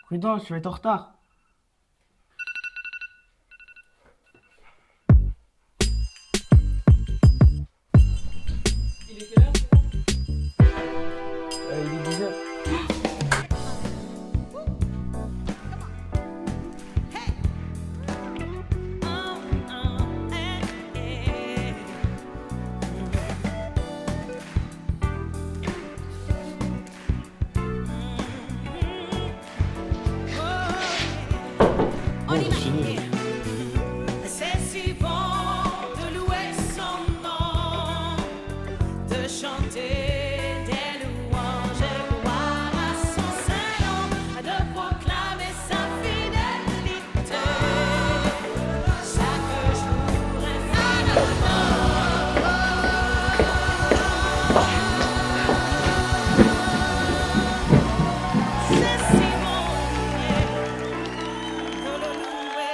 Prudence, je vais être en retard. Il est quelle heure? Il est 10h. C'est si bon de louer son nom, de chanter des louanges et gloire à son Saint-Nom, de proclamer sa fidélité chaque jour infiniment. C'est si bon de le louer.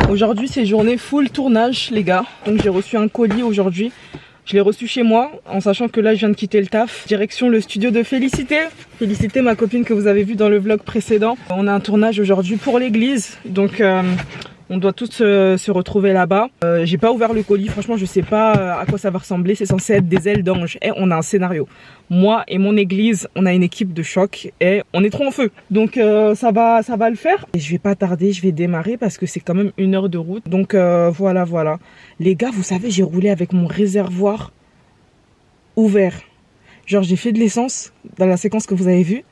Aujourd'hui c'est journée full tournage les gars. Donc j'ai reçu un colis aujourd'hui. Je l'ai reçu chez moi en sachant que là je viens de quitter le taf. Direction le studio de Félicité. Félicité, ma copine que vous avez vue dans le vlog précédent. On a un tournage aujourd'hui pour l'église. Donc on doit tous se retrouver là-bas. J'ai pas ouvert le colis, franchement je sais pas à quoi ça va ressembler. C'est censé être des ailes d'ange. Et on a un scénario. Moi et mon église, on a une équipe de choc et on est trop en feu. Donc ça va le faire. Et je vais pas tarder, je vais démarrer parce que c'est quand même 1 heure de route. Donc voilà. Les gars, vous savez, j'ai roulé avec mon réservoir ouvert. Genre j'ai fait de l'essence dans la séquence que vous avez vue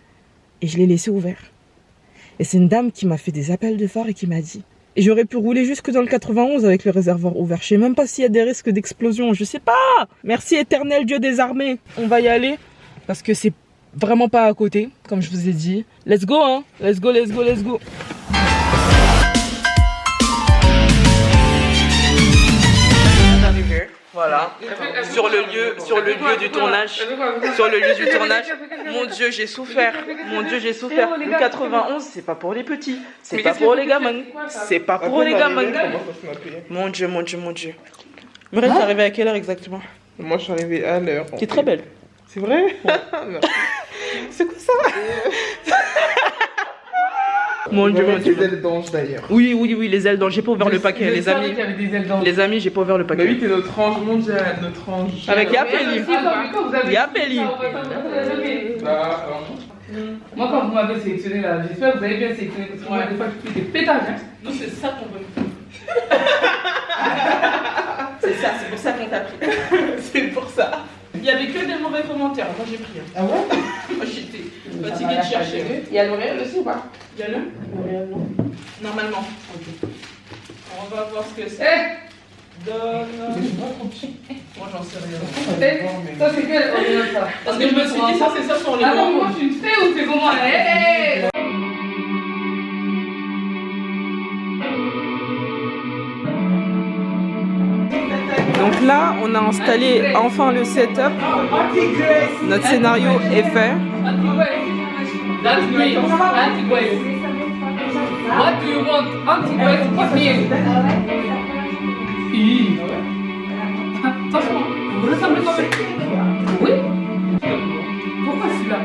et je l'ai laissé ouvert. Et c'est une dame qui m'a fait des appels de phare et qui m'a dit... Et j'aurais pu rouler jusque dans le 91 avec le réservoir ouvert. Je sais même pas s'il y a des risques d'explosion. Je sais pas. Merci éternel Dieu des armées. On va y aller parce que c'est vraiment pas à côté, comme je vous ai dit. Let's go, hein. Let's go. Voilà, sur le lieu du tournage. Mon Dieu, j'ai souffert. Le 91, c'est pas pour les petits. C'est pas pour les gamins. Mon Dieu. Muriel, t'es arrivée à quelle heure exactement? Moi, je suis arrivée à l'heure. T'es très belle. C'est vrai? Non. C'est quoi ça? Mon Dieu. Les ailes d'ange d'ailleurs. Oui, les ailes d'ange. J'ai pas ouvert le paquet, les amis. Les amis, j'ai pas ouvert le Bah paquet. oui, t'es notre ange mondial, notre ange. Avec Yapeli. Bah, Moi, quand vous m'avez sélectionné là, j'espère que vous avez bien sélectionné parce que moi, des fois, je fais des pétages. Hein. Nous, c'est ça qu'on veut. C'est pour ça qu'on t'a pris. C'est pour ça. Il y avait que des mauvais commentaires. Moi, j'ai pris. ah ouais? Moi, j'étais fatiguée de chercher. Il y a L'Oréal aussi ou pas? Il y a le L'Oréal, non. Normalement. Ok. On va voir ce que c'est. Eh Donne. Moi, j'en sais rien. Ça, c'est quel L'Oréal ça? Parce que je me suis dit, ça, c'est ça sur les Ah non, bancs. moi, je suis une fée ou c'est comment? Hey. Donc là, on a installé enfin le setup. Notre scénario est fait. That's great. Anti-Grace. What do you want? Anti-Grace or me? Attention, vous ressemblez quand même. Oui? Pourquoi celui-là?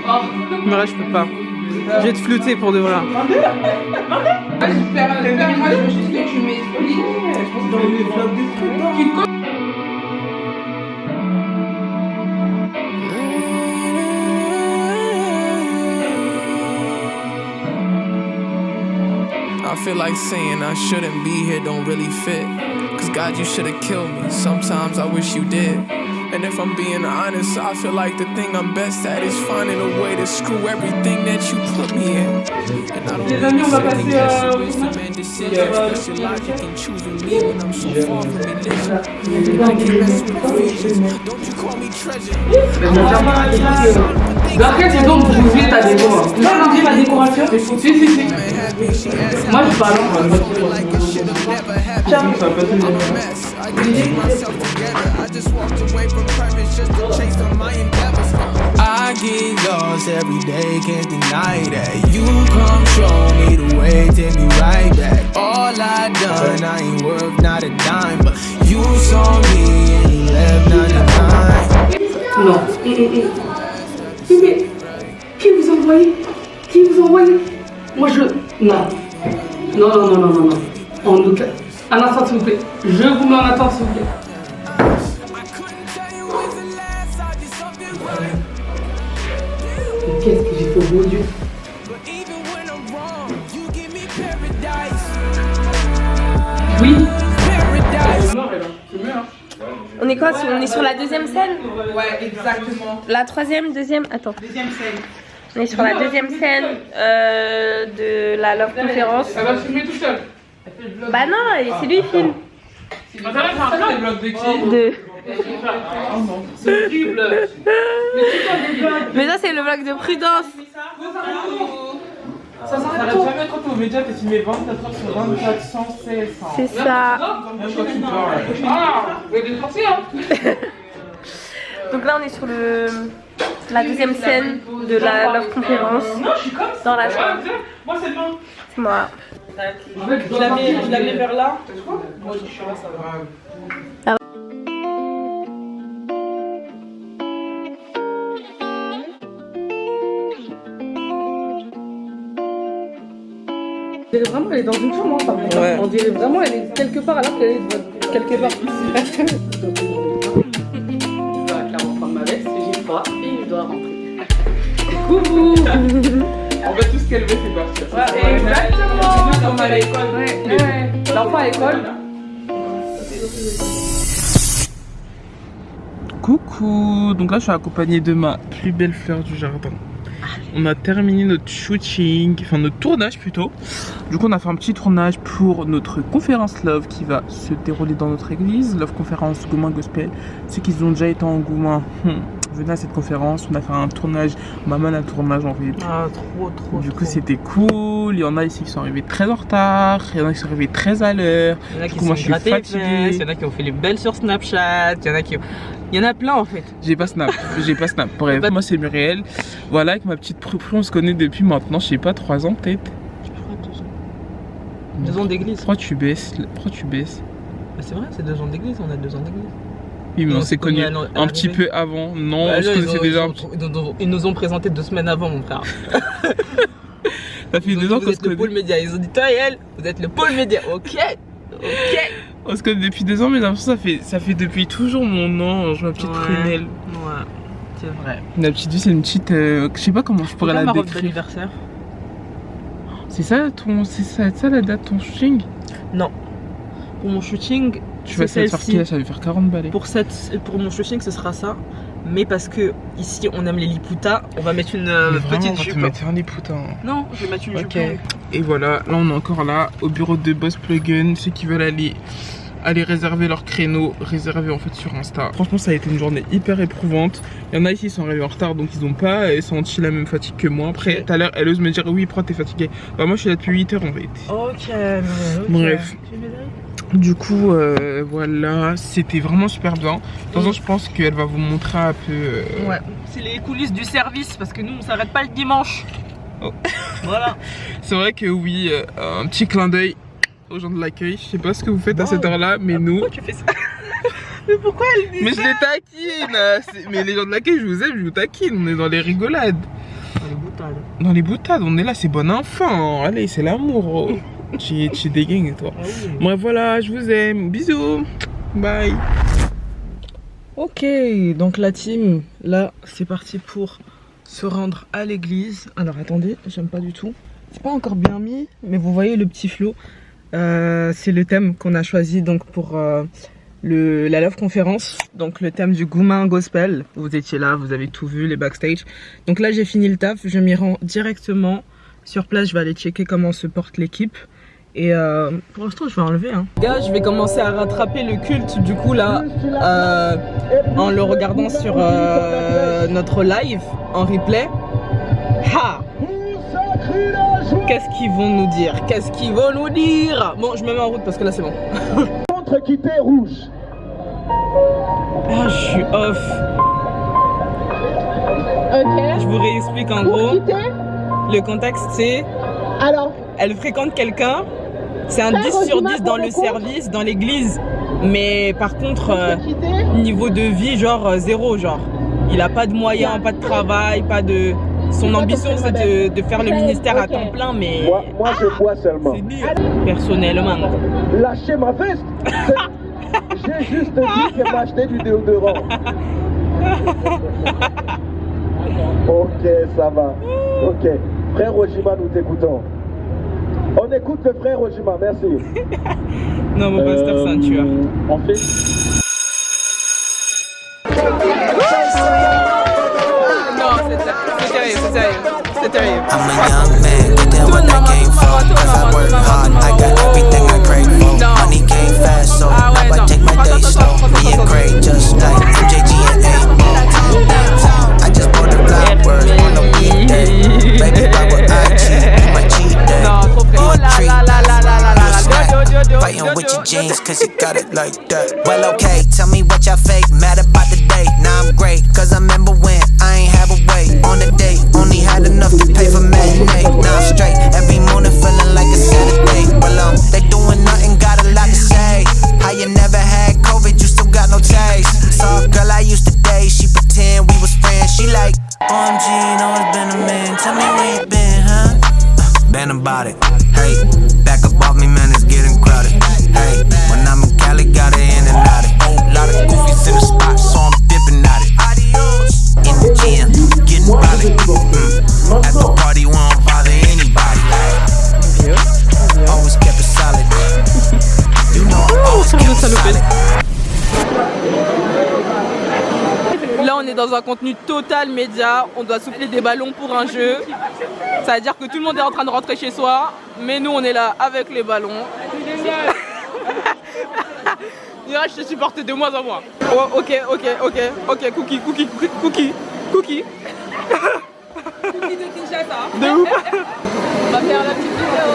Oh. Mais là, je peux pas. Je vais te flouter pour de vrai. Moi, je me suis dit que tu m'expliques. Je pense que dans les vlogs des trucs. I feel like saying I shouldn't be here don't really fit. Cause God, you should've killed me. Sometimes I wish you did. And if I'm being honest, I feel like the thing I'm best at is finding a way to screw everything that you put me in. And I don't Les amis, on va passer special logic in choosing me when I'm so far from religion. And I can't mess with Ephesians. Don't you call me treasure. Mais après, c'est donc pour ouvrir ta déco. Tu vas ouvrir la décoration? Si. Moi, je parle. I'm a mess. I can keep myself together. I just walked away from purpose just to chase on my endeavors. I get lost every day, can't deny that. You come show me the way, take me right back. All I done, I ain't worth not a dime, but you saw me and you left 99. Non. Mais qui vous envoyez? Qui vous envoyez? Moi je... Non. Non. En aucun... Un instant s'il vous plaît. Je vous mets en attente s'il vous plaît. Mais qu'est-ce que j'ai fait au bon Dieu? Oui. On est quoi? On est sur la deuxième scène? Ouais, exactement. La troisième, deuxième? Attends. Deuxième scène. On est sur la deuxième scène de la Love Conférence. Elle va filmer tout seul. Bah non, c'est lui qui filme. C'est un vlog de qui? De... Oh non, c'est horrible. Mais ça c'est le vlog de Prudence. Ça s'arrête jamais quand t'es aux médias, t'es filmé 24 heures sur 24 sans cesse. C'est ça. Même quand tu dors. Ah, vous avez des sorties hein. Donc là on est sur la deuxième scène de la Love Conférence. Non, je suis comme ça. Dans la chambre. Moi c'est bon. C'est moi. Je la mets vers là. Moi je suis là, ça va. On dirait vraiment elle est dans une chambre, hein, par contre. Ouais. On dirait vraiment elle est quelque part alors qu'elle est quelque part ici. Je dois clairement prendre ma veste, j'ai froid et je dois rentrer. Coucou. En fait tout ce qu'elle veut c'est partir. Ouais, exactement. C'est comme à l'école. Ouais. L'enfant à l'école. Coucou, donc là je suis accompagnée de ma plus belle fleur du jardin. On a terminé notre shooting, enfin notre tournage plutôt. Du coup on a fait un petit tournage pour notre conférence Love qui va se dérouler dans notre église. Love conférence Goumin Gospel. Ceux qui ont déjà été en Goumin, venez à cette conférence. On a fait un tournage, maman a un tournage en fait. Ah, trop. Du coup c'était cool. Il y en a ici qui sont arrivés très en retard, il y en a qui sont arrivés très à l'heure. Il y en a qui Moi, sont je suis grattés les fatigué. fesses, il y en a qui ont fait les belles sur Snapchat, il y en a qui... Il y en a plein en fait. J'ai pas snap, Bref, moi c'est Muriel. Voilà, avec ma petite Prupru, on se connaît depuis maintenant, je sais pas, 3 ans peut-être. Je crois 2 ans. 2 ans d'église. Pourquoi tu baisses? Bah, c'est vrai, c'est 2 ans d'église, on a 2 ans d'église. Oui, mais Et on on s'est s'est connus connus un petit peu avant. Non, on se connaissait déjà. Ils nous ont présenté 2 semaines avant, mon frère. Ça fait Ils ont 2 dit, ans vous qu'on se êtes le pôle connaît. média. Ils ont dit, toi et elle, vous êtes le pôle média. Ok. On se connaît depuis 2 ans, mais j'ai l'impression que ça fait depuis toujours mon ange, ma petite prunelle. Ouais, c'est vrai. La petite vie, c'est une petite. Je sais pas comment je pourrais la ma robe décrire. d'anniversaire. C'est ça la date de ton shooting? Non. Pour mon shooting, Tu vas c'est faire celle-ci. quelle? Ça va faire 40 balais. Pour mon shooting, ce sera ça. Mais parce que ici, on aime les liputas, on va mettre une petite on va jupe. te mettre un époux, hein. Non, je vais mettre une Ok. jupe longue. Et voilà, là on est encore là au bureau de Boss Plugin. Ceux qui veulent aller réserver leur créneau, réserver en fait sur Insta. Franchement, ça a été une journée hyper éprouvante. Il y en a ici qui sont arrivés en retard, donc ils n'ont pas senti la même fatigue que moi. Après, tout à l'heure, elle ose me dire oui, pourquoi t'es fatiguée? Bah, moi je suis là depuis 8 heures en fait. Ok. Bref. Du coup, voilà, c'était vraiment super bien. De toute façon, je pense qu'elle va vous montrer un peu. Ouais, c'est les coulisses du service parce que nous on s'arrête pas le dimanche. Oh. Voilà. C'est vrai que oui, un petit clin d'œil aux gens de l'accueil. Je sais pas ce que vous faites à cette heure-là, mais nous. Pourquoi tu fais ça? Mais pourquoi elle dit Mais ça? je les taquine. Mais les gens de l'accueil, je vous aime, je vous taquine. On est dans les rigolades. Les boutades. Dans les boutades, on est là, c'est bon enfant. Allez, c'est l'amour. Oh. Tu es des gangs, toi. Ah oui. Bref, voilà, je vous aime. Bisous. Bye. Ok, donc la team, là, c'est parti pour se rendre à l'église. Alors attendez, j'aime pas du tout. C'est pas encore bien mis, mais vous voyez le petit flow. C'est le thème qu'on a choisi donc pour la Love Conférence. Donc le thème du Goumin Gospel. Vous étiez là, vous avez tout vu, les backstage. Donc là, j'ai fini le taf, je m'y rends directement. Sur place, je vais aller checker comment se porte l'équipe. Et pour l'instant, je vais enlever. Hein. Gars, je vais commencer à rattraper le culte du coup là, en le regardant sur notre live en replay. Ha! Qu'est-ce qu'ils vont nous dire? Qu'est-ce qu'ils vont nous dire? Bon, je me mets en route parce que là c'est bon. Contre-quitter rouge. Ah, je suis off. Ok. Je vous réexplique en gros. Le contexte c'est... Alors, elle fréquente quelqu'un. C'est un 10 sur 10 dans le service, dans l'église. Mais par contre, niveau de vie, genre zéro, genre. Il a pas de moyens, pas de travail, pas de... Son ambition c'est de faire le ministère à temps plein, mais... moi je bois seulement. C'est dur. Personnellement. Lâchez ma veste. J'ai juste dit qu'elle m'a acheté du déodorant. Ok, ça va. Ok. Frère Ojima, nous t'écoutons. On écoute le frère Ojima, merci. Non, mon pasteur, c'est un tueur. On fait... Non, c'est sérieux, c'est sérieux. C'est sérieux. I'm a young man, look at what I came from. Cause I work hard, I got everything I crave for. Money came fast, so now I take my day slow. Me and Craig, just like MJG and 8. I just bought the flowers on a weekday. Baby, why would I cheat? You might cheat day. You a treat, you a snack. Fighting with your jeans, cause you got it like that. Well, okay, tell me what y'all fake, mad about the date. Now I'm great, cause I remember when I ain't have a weight on the date. Only had enough to pay for matinee. Now I'm straight, every morning feeling like a Saturday. Well, they doing nothing, got a lot to say. How you never had COVID, you still got no taste. Saw a girl I used to date, she pretend we was friends. She like, OMG, know it's been a man. Tell me where you been, huh? Been about it. Hey, back up off me, man, it's getting crowded. Hey, when I'm in Cali, got it in and out it. Lot of goofies in the spot, so I'm dipping at it. Adios. In the gym, getting violent. At the party, we don't bother anybody. Always kept it solid. You know I always kept it solid. Là, on est dans un contenu total média. On doit souffler des ballons pour un jeu. Ça veut dire que tout le monde est en train de rentrer chez soi. Mais nous, on est là avec les ballons. Mirage, je te supporte de moins en moins. Oh, ok, cookie. Cookie de Kinshasa. De ouf. On va faire la petite vidéo.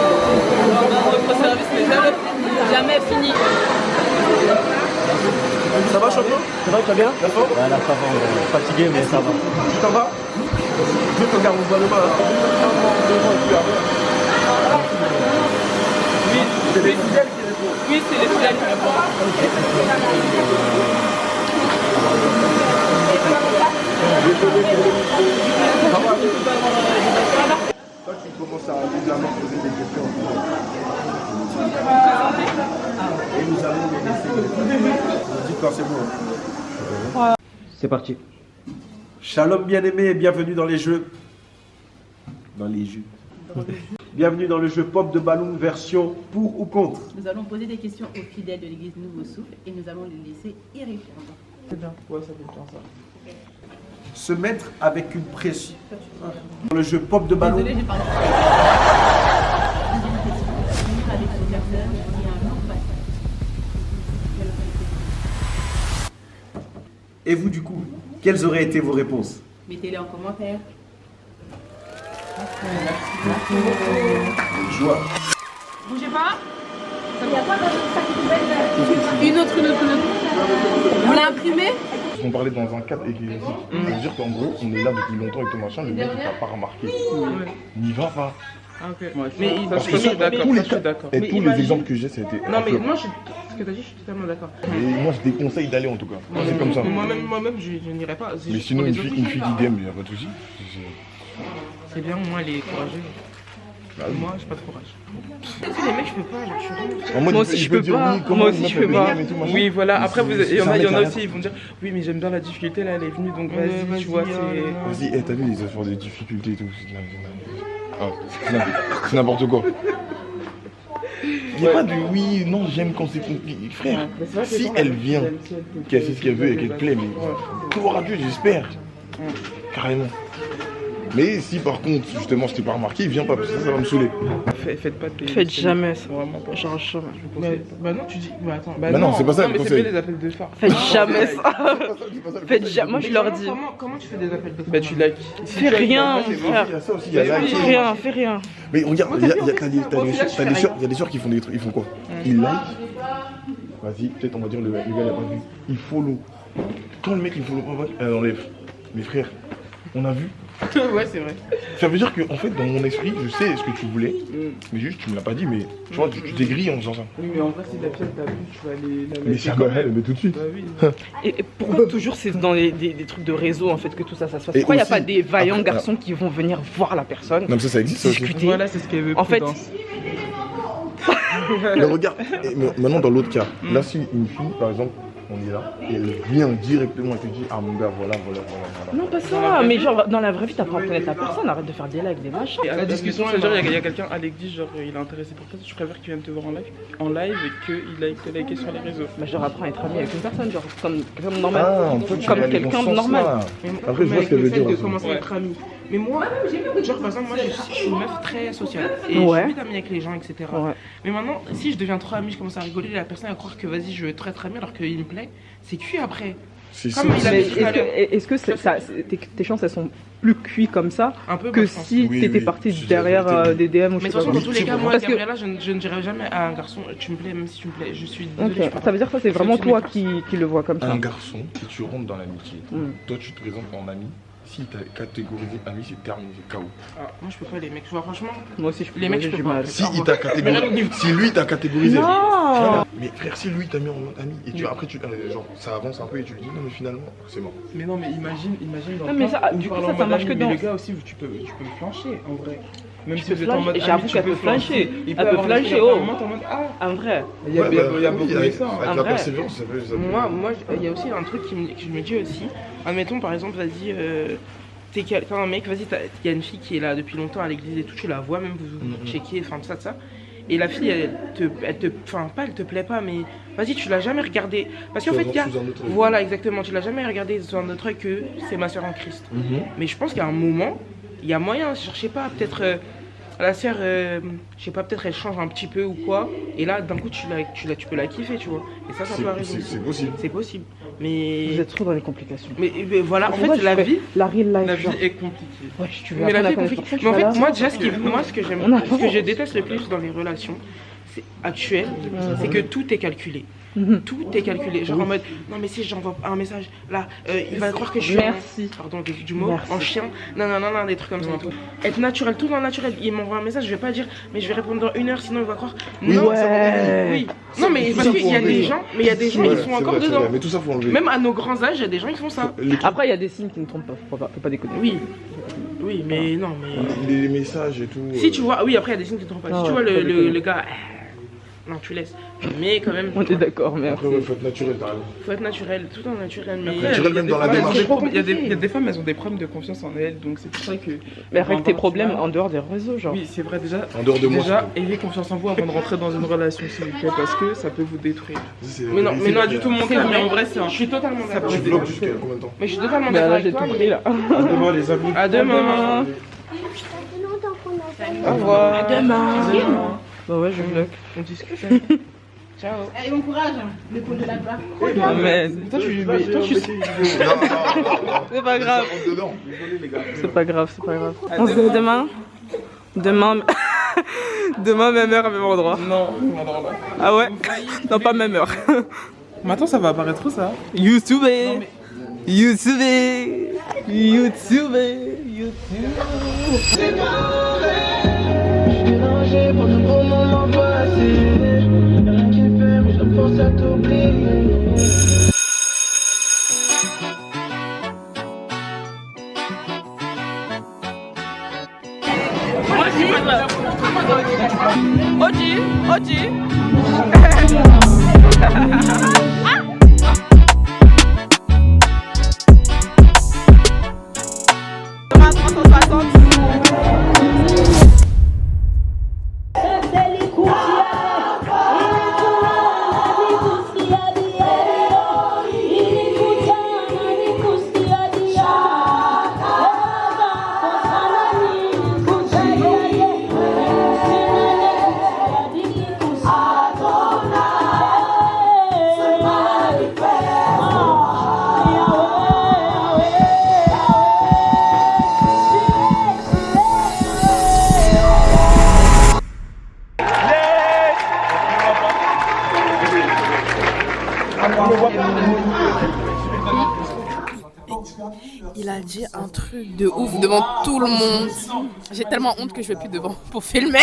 Notre service n'est jamais fini. Ça va, champion? Ça va, tu vas bien? La forme? Ouais, là, ça va, on est fatigué, mais ça va. Tu t'en vas? Je te regarde, on voit le bas. Oui, c'est les fidèles qui répondent. Oui, c'est les fidèles qui répondent. Toi, tu commences à régulièrement poser des questions. Et nous allons les laisser. Dites quand c'est bon. C'est parti. Shalom bien-aimés et bienvenue dans les jeux. Bienvenue dans le jeu Pop de Ballon version pour ou contre. Nous allons poser des questions aux fidèles de l'église Nouveau Souffle et nous allons les laisser y répondre. C'est bien, ouais, ça fait bien ça. Se mettre avec une pression. Dans le jeu Pop de Ballon. Désolée, j'ai parlé. Avec une personne qui a un nom passé. Et vous du coup, quelles auraient été vos réponses? Mettez-les en commentaire. Joie. Bougez pas. Une autre. Vous l'imprimer? On parlait dans un cadre écologique. Ça veut dire qu'en gros, on est là depuis longtemps avec ton machin, le mec il t'a pas remarqué. N'y va pas. Ah, ok. Mais Parce que ça, tous les cas, et tous les exemples que j'ai, ça a été. Non, mais moi, ce que t'as dit, je suis totalement d'accord. Et moi, je déconseille d'aller en tout cas. C'est comme ça. Moi-même, je n'irai pas. Mais sinon, une fille qui DM, il n'y a pas de souci. C'est bien, moi, elle est courageuse. Moi, j'ai pas de courage. Les mecs, je peux pas, genre, je suis vraiment... Moi aussi, je peux pas. Moi aussi, je peux pas. Oui, voilà. Après, il y en a aussi, ils vont dire oui, mais j'aime bien la difficulté, là, elle est venue, donc vas-y, tu vois, c'est. Vas-y, t'as vu les efforts de difficulté et tout. C'est n'importe quoi. Il n'y a pas de oui, non, j'aime quand c'est compliqué. Frère, si elle vient, qu'elle sait ce qu'elle veut et qu'elle te plaît, mais gloire à Dieu, j'espère. Carrément. Mais si par contre, justement, je t'ai pas remarqué, viens pas, parce que ça va me saouler. Faites pas de Faites jamais ça. Vraiment pas. Genre jamais. Bah non, tu dis. Bah attends. Bah non, c'est pas ça non, le mais conseil. c'est pas les appels de phare. Faites jamais ça. C'est pas ça le Faites conseil. jamais. Moi je leur dis. Comment tu fais des appels de phare? Bah tu likes. Fais rien, Il frère. y a ça aussi, il y a Fais like. rien, fais rien. Mais regarde, il y a des sœurs qui font des trucs, ils font quoi? Ils like. Vas-y, peut-être on va dire le gars il a pas vu. Il follow. Quand le mec il follow pas, elle enlève. Mes frères, on a vu. Ouais, c'est vrai. Ça veut dire que en fait dans mon esprit, je sais ce que tu voulais, mais juste tu me l'as pas dit, mais tu vois, tu t'es grillé en faisant ça. Oui, mais en vrai, si la fille t'a vu, tu vas aller la mettre. Mais ça va, elle met tout de suite. Bah oui. Et pourquoi toujours c'est dans des trucs de réseau en fait que tout ça se passe? Et Pourquoi il n'y a aussi, pas des vaillants après, garçons qui vont venir voir la personne? Non mais ça existe ça aussi. discuter. Voilà, c'est ce qu'elle veut. En fait, Mais regarde, mais maintenant dans l'autre cas, là si une fille par exemple, on est là, et elle vient directement et te dit ah mon gars voilà. non pas ça, mais genre dans la vraie vie t'apprends à connaître la personne, arrête de faire des likes, des machins. La discussion, c'est genre, il y a quelqu'un, Alex dit, genre, il est intéressé pour toi, je préfère qu'il vienne te voir en live et qu'il aille te liker sur les réseaux. Bah genre apprends à être ami avec une personne, genre comme normal, toi, tu comme vas aller quelqu'un dans de ce normal. sens-là. Après je vois ce qu'elle veut dire. de aussi. commencer à être ami. Mais moi, genre par exemple, moi je suis une meuf très sociale et Ouais. j'ai envie d'ami avec les gens, etc. Ouais. Mais maintenant, si je deviens trop ami, je commence à rigoler, la personne va croire que vas-y, je veux trop être ami alors qu'il me plaît, c'est cuit après. C'est Comme il a Mais dit tout à l'heure. est-ce que tes chances elles sont plus cuites comme ça Un peu, que moi, je pense. si Oui, t'étais oui, parti c'est derrière la vérité. des DM ou Mais je de sais toute façon, pas dans tous les cas, moi, Parce que- Gabriella, je ne dirais jamais à un garçon, tu me plais, même si tu me plais, je suis désolée. Ok, je peux ça veut dire que ça c'est vraiment toi qui qui le vois comme ça. Un garçon, si tu rentres dans l'amitié, Mm. toi tu te présentes en ami, si t'as catégorisé ami, c'est terminé, c'est KO. Ah, moi je peux pas les mecs, je vois franchement. Moi aussi je peux Les mecs, j'ai je peux du pas. mal. Si il t'a catégorisé, si lui t'a catégorisé. Non. Voilà. Mais frère, si lui t'a mis en mode ami et après genre ça avance un peu et tu lui dis non mais finalement c'est mort. Mais non, mais imagine dans Non, mais ça, où du coup, parle ça, en ça mode marche ami, que mais dans- le gars aussi, tu peux flancher en vrai. Même Tu si peux vous êtes en mode flancher, ami, j'avoue tu qu'elle peux peut flancher. Il Elle peut avoir des flancher, trucs à oh. un moment, t'es en mode ah. En vrai. Il y a beaucoup de avec ça. En la vrai. persévérance, ça peut. Moi, il y a aussi un truc que je me dis aussi. Admettons par exemple, vas-y, t'as un mec, vas-y, il y a une fille qui est là depuis longtemps à l'église et tout, tu la vois même, vous checkez, enfin tout ça. Et la fille, enfin pas elle te plaît pas, mais vas-y, tu l'as jamais regardée. Parce qu'en fait, il y a. Sous un autre œil. Voilà, exactement, tu l'as jamais regardée sous un autre œil que c'est ma soeur en Christ. Mais je pense qu'à un moment, il y a moyen, je sais pas, peut-être la sœur, je sais pas, peut-être elle change un petit peu ou quoi, et là d'un coup tu peux la kiffer, tu vois. Et ça peut arriver aussi. C'est possible. C'est possible. Mais. Vous êtes trop dans les complications. Mais voilà, en Moi, fait, je la fais vie. la real life. La vie genre. est compliquée. Ouais, tu veux Mais la vie est apprendre à compliquée. connaître Mais en quelqu'un, fait, tu moi vas déjà, là. ce que j'aime, On a- ce que je déteste le plus dans les relations, c'est actuel, c'est que tout est calculé. Tout est calculé. Genre en mode, non mais si j'envoie un message, là, il va croire que je suis Merci. pardon du mot, Merci. en chien. Non, des trucs comme ça et tout. Être naturel, tout dans le naturel. Il m'envoie un message, je vais pas dire, mais je vais répondre dans 1 heure, sinon il va croire. Non, Ouais. oui. Non mais Tout parce ça, qu'il faut y a enlever. des gens, mais il y a des gens, ils sont encore dedans. Mais tout ça faut enlever. Même à nos grands âges, il y a des gens, ils font ça. Après, il y a des signes qui ne trompent pas, faut pas déconner. Oui, mais non, mais. Les messages et tout. Si tu vois, oui, après il y a des signes qui ne trompent pas. Ah Si tu ouais, vois faut déconner. le gars, non, tu laisses. Mais quand même, On est d'accord, mais Après, ouais, faut être naturel, t'as raison. faut être naturel, tout en naturel. Mais Naturel même dans la démarche. Il y a des femmes, elles ont des problèmes de confiance en elles, donc c'est pour ça que. Mais règle tes Enfin, problèmes tu vois. en dehors des réseaux, genre. Oui, c'est vrai, déjà. En dehors de moi. Déjà, ayez confiance en vous avant de rentrer dans une relation, s'il vous plaît, parce que ça peut vous détruire. C'est la Mais non, vérité, mais non, frère. du tout mon cas, mais en vrai, c'est un. Je suis totalement Tu d'accord. bloques jusqu'à combien de temps? Mais je suis totalement Bah d'accord là, j'ai avec tout toi. pris là. À demain, les amis. À demain. Au revoir. À demain. Bah ouais, je bloque. On discute. Ciao. Allez, bon courage, le coup de la barre. Amen. Toi, je suis. C'est pas grave. Rentre dedans. C'est pas grave, c'est pas grave. On se dit demain. Demain. Demain, même heure, même endroit. Non, Ah ouais? Non, pas même heure. Maintenant, ça va apparaître où ça? YouTube. YouTube. YouTube. Oji. Demain 360. Ilikuta, ilikusikia dia. Il a dit un truc de ouf devant tout le monde. J'ai tellement honte que je vais plus devant pour filmer.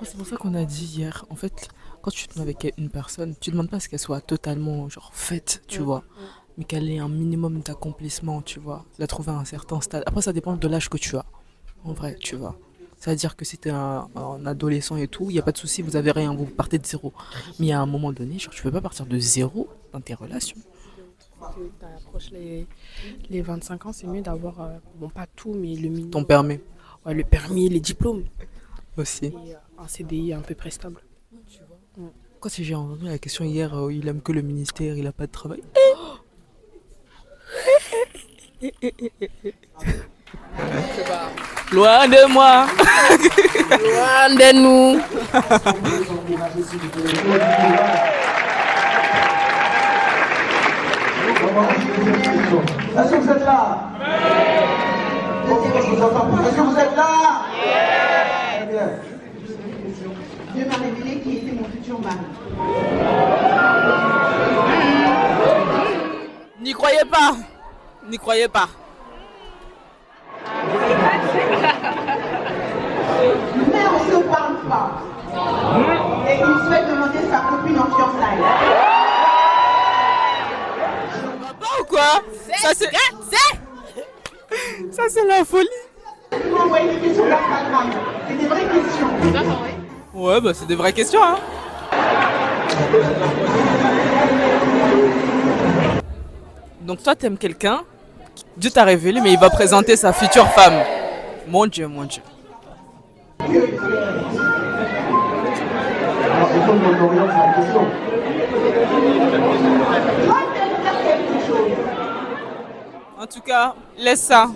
C'est pour ça qu'on a dit hier, en fait, quand tu te mets avec une personne, tu demandes pas à ce qu'elle soit totalement genre faite, tu vois, mais qu'elle ait un minimum d'accomplissement, tu vois, la trouver à un certain stade. Après, ça dépend de l'âge que tu as, en vrai, tu vois. C'est-à-dire que si t'es un adolescent et tout, il n'y a pas de souci, vous avez rien, vous partez de zéro. Mais à un moment donné, genre, tu peux pas partir de zéro dans tes relations. Tu approches les 25 ans, c'est mieux d'avoir, bon pas tout, mais le minimum. Ton permis. Ouais, le permis, les diplômes. Aussi. Et un CDI un peu près stable. Tu vois. Quand j'ai entendu la question hier, il aime que le ministère, il a pas de travail. Loin de moi. Loin de nous. Est-ce que vous êtes là? Est-ce que vous êtes là? Dieu m'a révélé qui était mon futur mari. N'y croyez pas. N'y croyez pas. Mais on ne se parle pas. Et il souhaite demander sa copine en fiançailles. Ou quoi? Ça c'est la folie. Tu m'as envoyé des questions sur Instagram. C'est des vraies questions. Ouais, bah c'est des vraies questions, hein. Donc toi t'aimes quelqu'un, Dieu t'a révélé, mais il va présenter sa future femme. Mon Dieu, mon Dieu. En tout cas, laisse ça.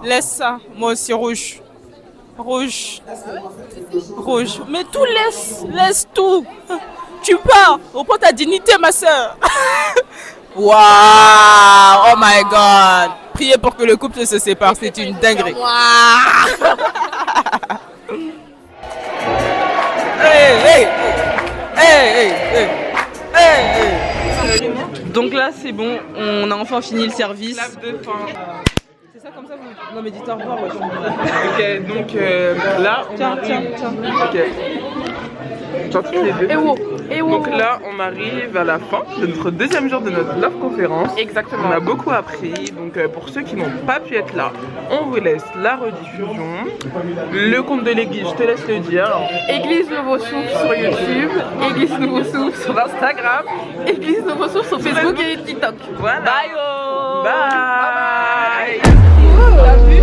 Laisse ça. Moi aussi, rouge. Rouge. Rouge. Mais tout laisse. Laisse tout. Tu pars. Reprends ta dignité, ma soeur. Waouh. Oh my God. Priez pour que le couple se sépare. C'est une dinguerie. Waouh. Hey, hey. Hey, hey, hey. Hey, hey. Donc là, c'est bon. On a enfin fini le service. Lave de faim. C'est ça comme ça vous... Non mais dites au revoir. Ouais. Ok, donc là, on arrive... Ok. Genre toutes les deux. Donc là, on arrive à la fin de notre deuxième jour de notre Love conférence. Exactement. On a beaucoup appris. Donc pour ceux qui n'ont pas pu être là, on vous laisse la rediffusion. Le compte de l'église, je te laisse le dire. Église Nouveau Souffle sur YouTube, Église Nouveau Souffle sur Instagram, Église Nouveau Souffle sur Facebook et TikTok. Voilà. Bye oh. Bye. T'as vu?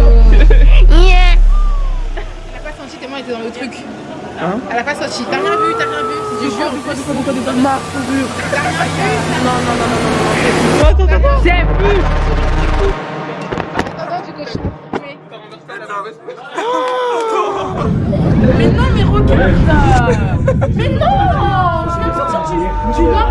Elle a pas senti tellement elle était dans le truc. Hein? Elle a pas senti. T'as rien vu, je jure. Pourquoi Ma vu. T'as rien vu? Non. Attends. J'ai vu. Attends, tu continues. Mais non, mais regarde ça. Mais non. Je vais me sortir du noir.